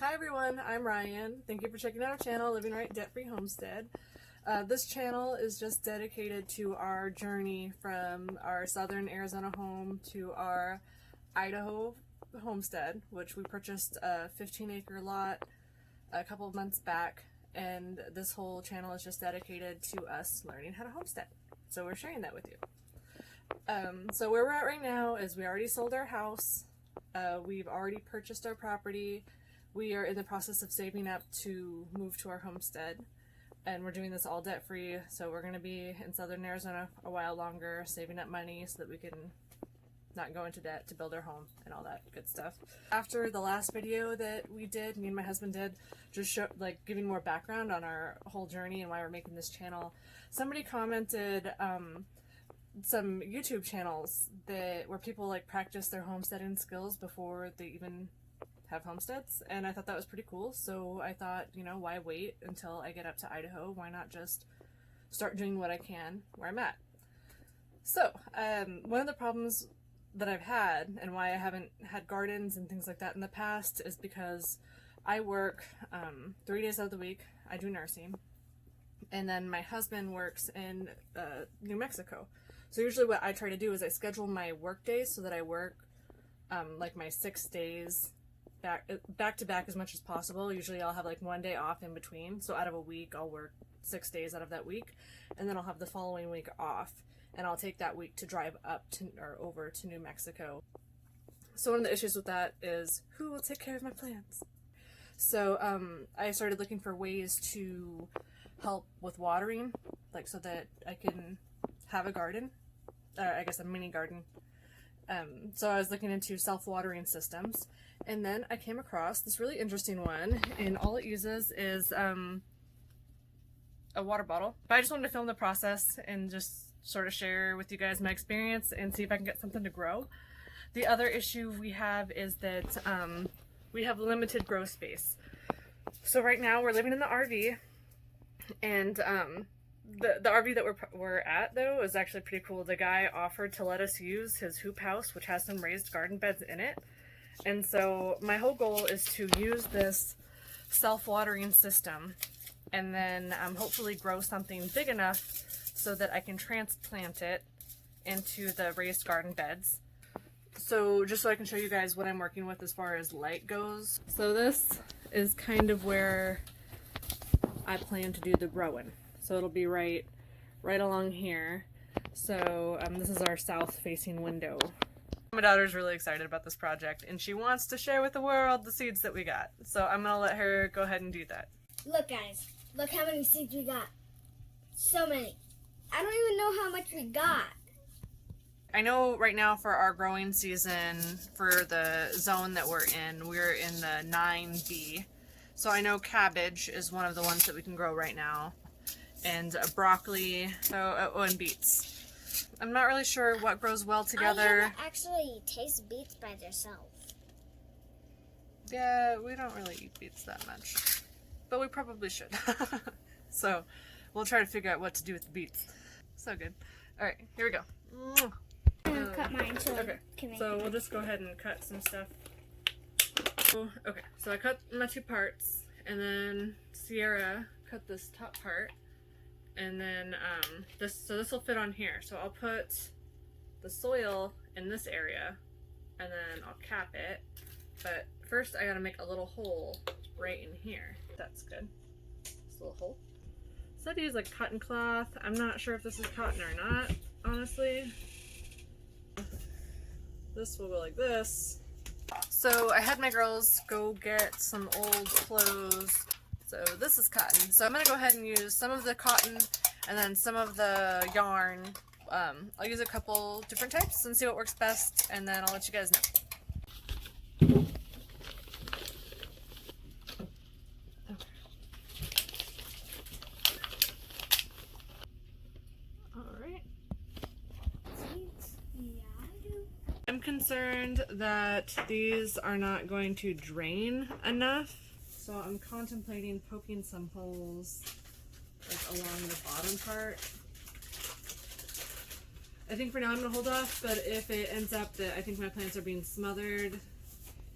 Hi everyone, I'm Ryan. Thank you for checking out our channel, Living Right Debt-Free Homestead. This channel is just dedicated to our journey from our southern Arizona home to our Idaho homestead, which we purchased a 15-acre lot a couple of months back, and this whole channel is just dedicated to us learning how to homestead. So we're sharing that with you. So where we're at right now is we already sold our house. We've already purchased our property. We are in the process of saving up to move to our homestead, and we're doing this all debt-free, so we're going to be in southern Arizona a while longer, saving up money so that we can not go into debt to build our home and all that good stuff. After the last video that we did, me and my husband did, just giving more background on our whole journey and why we're making this channel, somebody commented some YouTube channels where people practice their homesteading skills before they even have homesteads, and I thought that was pretty cool. So I thought, why wait until I get up to Idaho? Why not just start doing what I can where I'm at? So one of the problems that I've had and why I haven't had gardens and things like that in the past is because I work 3 days out of the week. I do nursing, and then my husband works in New Mexico. So usually what I try to do is I schedule my work days so that I work my 6 days back to back as much as possible. Usually I'll have 1 day off in between. So out of a week, I'll work 6 days out of that week, and then I'll have the following week off, and I'll take that week to drive over to New Mexico. So one of the issues with that is who will take care of my plants? So I started looking for ways to help with watering, so that I can have a garden, I guess a mini garden. So I was looking into self-watering systems, and then I came across this really interesting one, and all it uses is a water bottle. But I just wanted to film the process and just sort of share with you guys my experience and see if I can get something to grow. The other issue we have is that we have limited grow space. So right now we're living in the RV, and the RV that we're at, though, is actually pretty cool. The guy offered to let us use his hoop house, which has some raised garden beds in it. And so my whole goal is to use this self-watering system and then hopefully grow something big enough so that I can transplant it into the raised garden beds. So just so I can show you guys what I'm working with as far as light goes. So this is kind of where I plan to do the growing. So it'll be right along here. So this is our south-facing window. My daughter's really excited about this project, and she wants to share with the world the seeds that we got. So I'm gonna let her go ahead and do that. Look, guys, look how many seeds we got. So many. I don't even know how much we got. I know right now for our growing season, for the zone that we're in the 9B. So I know cabbage is one of the ones that we can grow right now, and broccoli, and beets. I'm not really sure what grows well together. I haven't actually tasted beets by themselves. Yeah, we don't really eat beets that much, but we probably should. So we'll try to figure out what to do with the beets. So good. All right, here we go. I'm gonna cut mine so okay, so we'll just go ahead and cut some stuff. Okay, so I cut my 2 parts, and then Sierra cut this top part, and then this will fit on here. So I'll put the soil in this area, and then I'll cap it. But first I gotta make a little hole right in here. That's good. This little hole. So I'd use cotton cloth. I'm not sure if this is cotton or not, honestly. This will go like this. So I had my girls go get some old clothes. So this is cotton. So I'm going to go ahead and use some of the cotton and then some of the yarn. I'll use a couple different types and see what works best, and then I'll let you guys know. Alright. I'm concerned that these are not going to drain enough. So I'm contemplating poking some holes along the bottom part. I think for now I'm going to hold off, but if it ends up that I think my plants are being smothered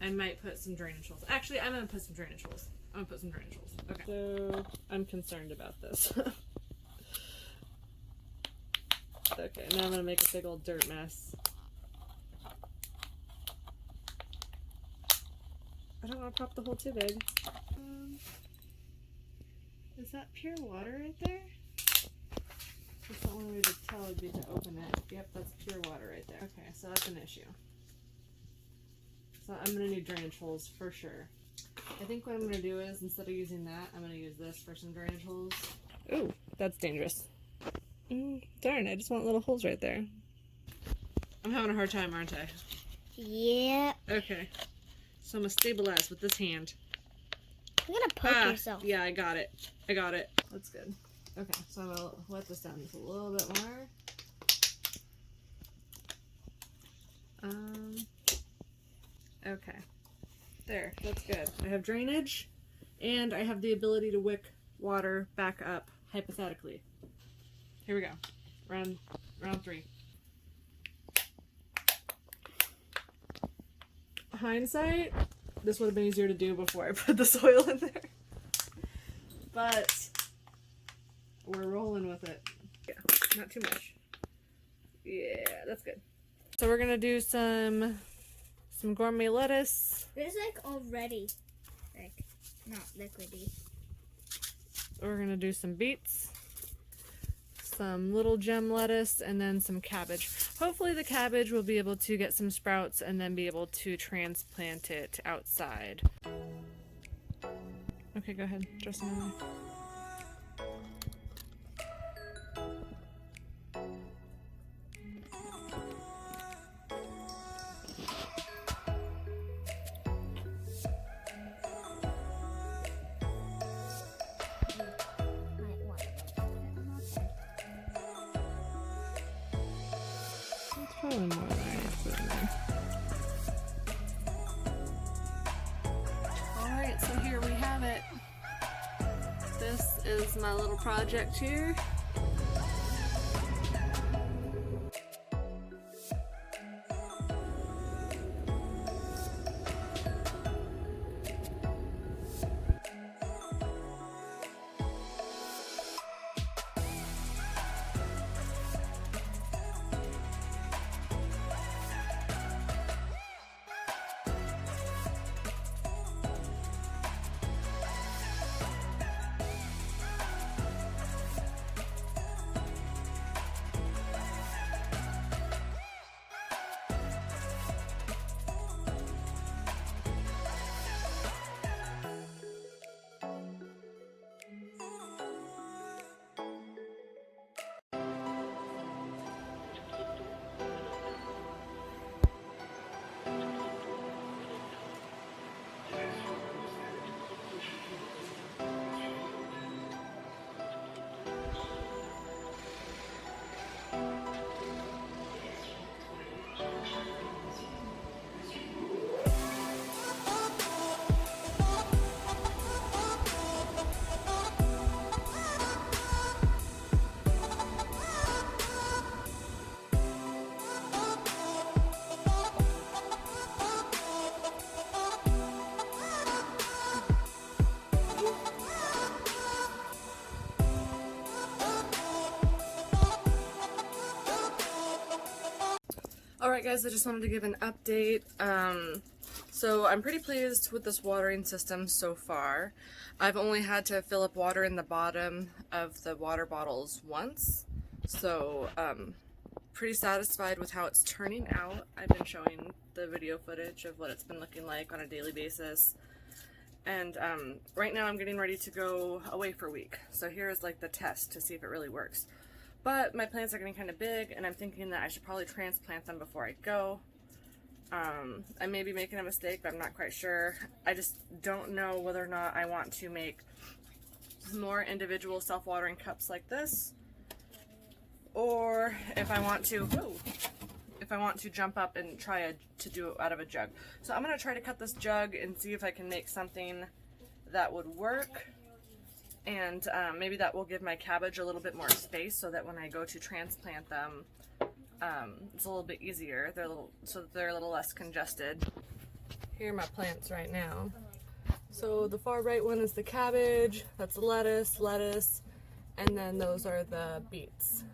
I might put some drainage holes. Actually, I'm gonna put some drainage holes. I'm gonna put some drainage holes. Okay. So I'm concerned about this. Okay, now I'm gonna make a big old dirt mess. I don't want to pop the hole too big. Is that pure water right there? That's the only way to tell would be to open it. Yep, that's pure water right there. Okay, so that's an issue. So I'm gonna need drainage holes for sure. I think what I'm gonna do is, instead of using that, I'm gonna use this for some drainage holes. Ooh, that's dangerous. Darn, I just want little holes right there. I'm having a hard time, aren't I? Yeah. Okay. So I'm gonna stabilize with this hand. You're gonna poke yourself. Yeah, I got it. I got it. That's good. Okay, so I'm gonna wet this down just a little bit more. Okay. There, that's good. I have drainage, and I have the ability to wick water back up, hypothetically. Here we go. Round 3. Hindsight, this would have been easier to do before I put the soil in there. But we're rolling with it. Yeah, not too much. Yeah, that's good. So we're gonna do some gourmet lettuce. It's like already, like, not liquidy. We're gonna do some beets, some little gem lettuce, and then some cabbage. Hopefully the cabbage will be able to get some sprouts and then be able to transplant it outside. Okay, go ahead. Throw some in there. Probably more than I need to put in there. Alright, so here we have it. This is my little project here. Alright guys, I just wanted to give an update. So I'm pretty pleased with this watering system so far. I've only had to fill up water in the bottom of the water bottles once. So pretty satisfied with how it's turning out. I've been showing the video footage of what it's been looking like on a daily basis. And right now I'm getting ready to go away for a week. So here is like the test to see if it really works. But my plants are getting kind of big, and I'm thinking that I should probably transplant them before I go. I may be making a mistake, but I'm not quite sure. I just don't know whether or not I want to make more individual self-watering cups like this, or if I want to jump up and try to do it out of a jug. So I'm going to try to cut this jug and see if I can make something that would work. And maybe that will give my cabbage a little bit more space so that when I go to transplant them, it's a little bit easier. They're a little, so that they're a little less congested. Here are my plants right now. So the far right one is the cabbage, that's lettuce, and then those are the beets.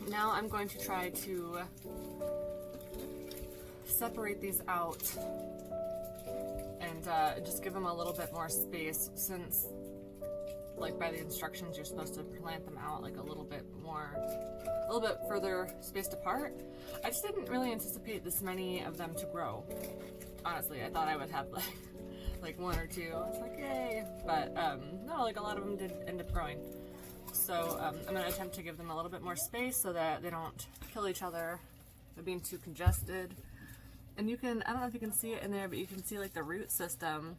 Now I'm going to try to separate these out and just give them a little bit more space, since like by the instructions you're supposed to plant them out like a little bit further spaced apart. I just didn't really anticipate this many of them to grow. Honestly, I thought I would have like one or two. I was like, yay, but no, like a lot of them did end up growing. So I'm going to attempt to give them a little bit more space so that they don't kill each other by being too congested. And you can, I don't know if you can see it in there, but you can see like the root system.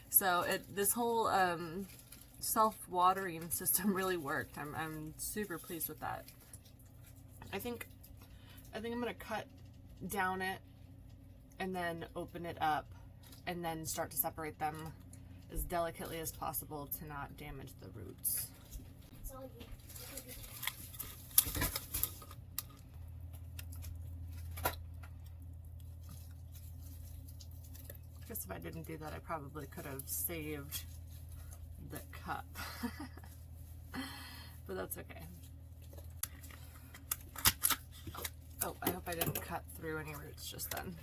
So this whole self-watering system really worked. I'm super pleased with that. I think I'm going to cut down it and then open it up and then start to separate them as delicately as possible to not damage the roots. I guess if I didn't do that, I probably could have saved the cup. But that's okay. Oh, I hope I didn't cut through any roots just then.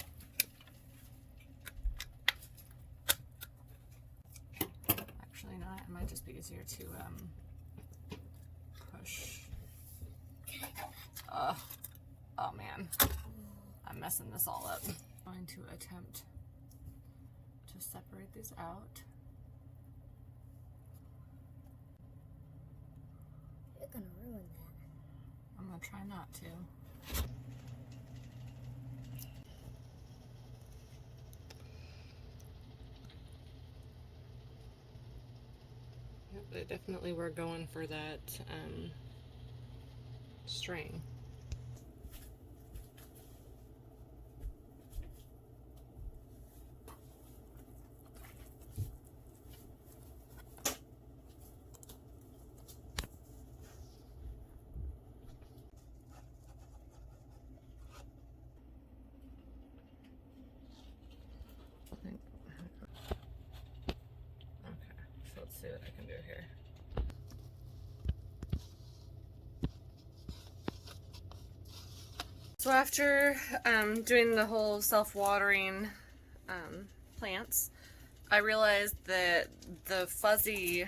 Actually not, it might just be easier to push. Oh man, I'm messing this all up. I'm going to attempt to separate these out. You're gonna ruin that. I'm gonna try not to. Yep, they definitely were going for that string. Let's see what I can do here. So after doing the whole self-watering plants, I realized that the fuzzy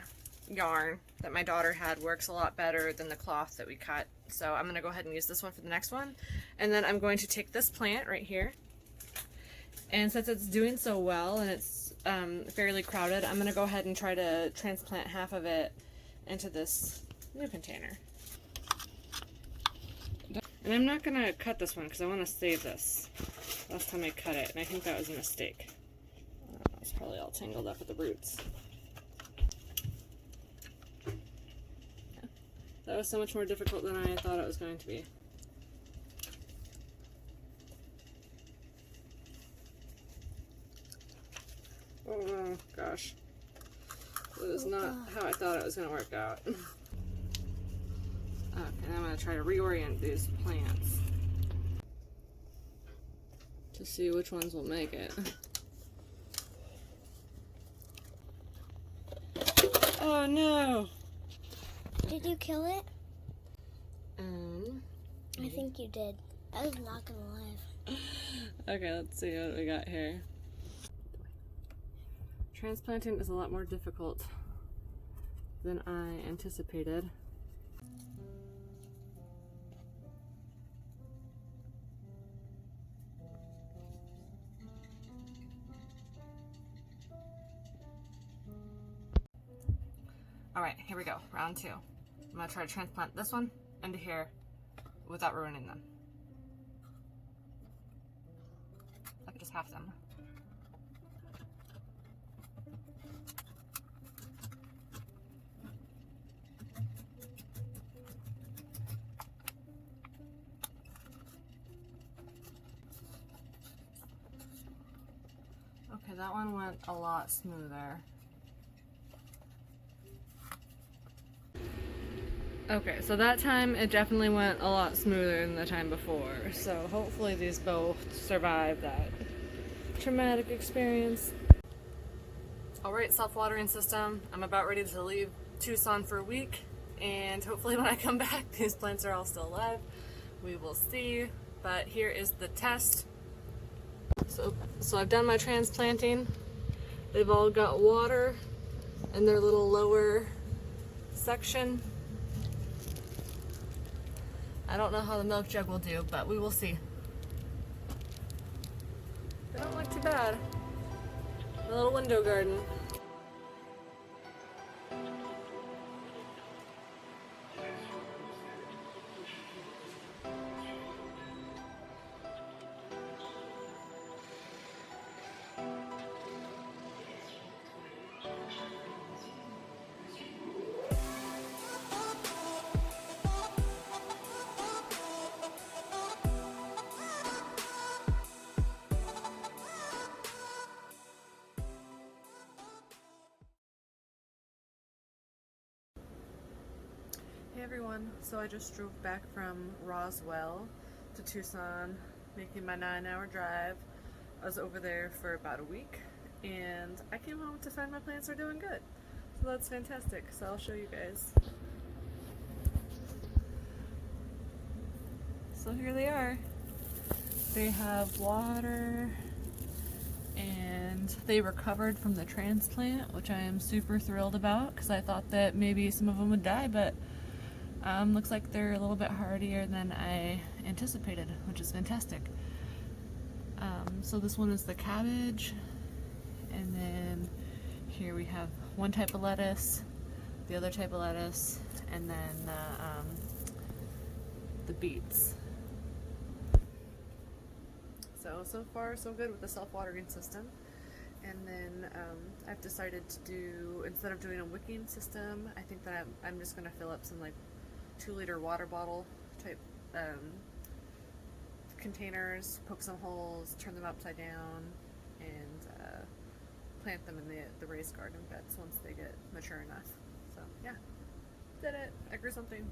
yarn that my daughter had works a lot better than the cloth that we cut. So I'm going to go ahead and use this one for the next one. And then I'm going to take this plant right here. And since it's doing so well and it's fairly crowded, I'm going to go ahead and try to transplant half of it into this new container. And I'm not going to cut this one because I want to save this. Last time I cut it, and I think that was a mistake. It's probably all tangled up with the roots. Yeah. That was so much more difficult than I thought it was going to be. Oh gosh. That is not how I thought it was going to work out. Okay, I'm going to try to reorient these plants to see which ones will make it. Oh no! Did you kill it? I think you did. I was not gonna lie. Okay, let's see what we got here. Transplanting is a lot more difficult than I anticipated. Alright, here we go. Round two. I'm going to try to transplant this one into here without ruining them. Like just half them. that one went a lot smoother. Okay, so that time it definitely went a lot smoother than the time before. So hopefully these both survive that traumatic experience. Alright, self-watering system. I'm about ready to leave Tucson for a week, and hopefully when I come back these plants are all still alive. We will see, but here is the test. So I've done my transplanting. They've all got water in their little lower section. I don't know how the milk jug will do, but we will see. They don't look too bad. A little window garden. Hey everyone, so I just drove back from Roswell to Tucson, making my 9-hour drive. I was over there for about a week, and I came home to find my plants are doing good. So that's fantastic, so I'll show you guys. So here they are. They have water, and they recovered from the transplant, which I am super thrilled about, because I thought that maybe some of them would die, but looks like they're a little bit hardier than I anticipated, which is fantastic. So this one is the cabbage, and then here we have one type of lettuce, the other type of lettuce, and then the beets. So far so good with the self-watering system. And then I've decided to do, instead of doing a wicking system, I think that I'm just going to fill up some like 2-liter water bottle type containers, poke some holes, turn them upside down, and plant them in the raised garden beds once they get mature enough. So yeah, did it. I grew something.